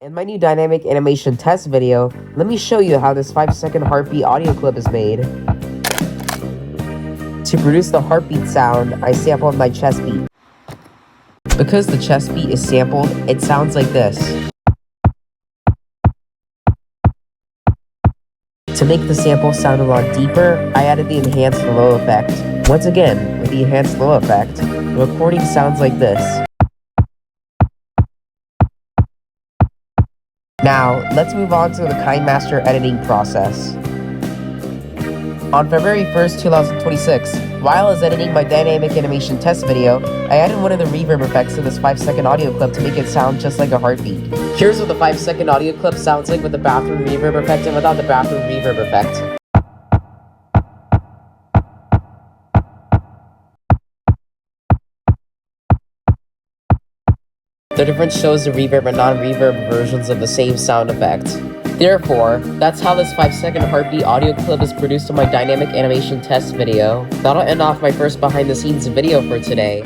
In my new dynamic animation test video, let me show you how this 5-second heartbeat audio clip is made. To produce the heartbeat sound, I sampled my chest beat. Because the chest beat is sampled, it sounds like this. To make the sample sound a lot deeper, I added the enhanced low effect. Once again, with the enhanced low effect, the recording sounds like this. Now, let's move on to the KineMaster editing process. On February 1st, 2026, while I was editing my dynamic animation test video, I added one of the reverb effects to this 5-second audio clip to make it sound just like a heartbeat. Here's what the 5-second audio clip sounds like with the bathroom reverb effect and without the bathroom reverb effect. The difference shows the reverb and non-reverb versions of the same sound effect. Therefore, that's how this 5-second heartbeat audio clip is produced in my dynamic animation test video. That'll end off my first behind the scenes video for today.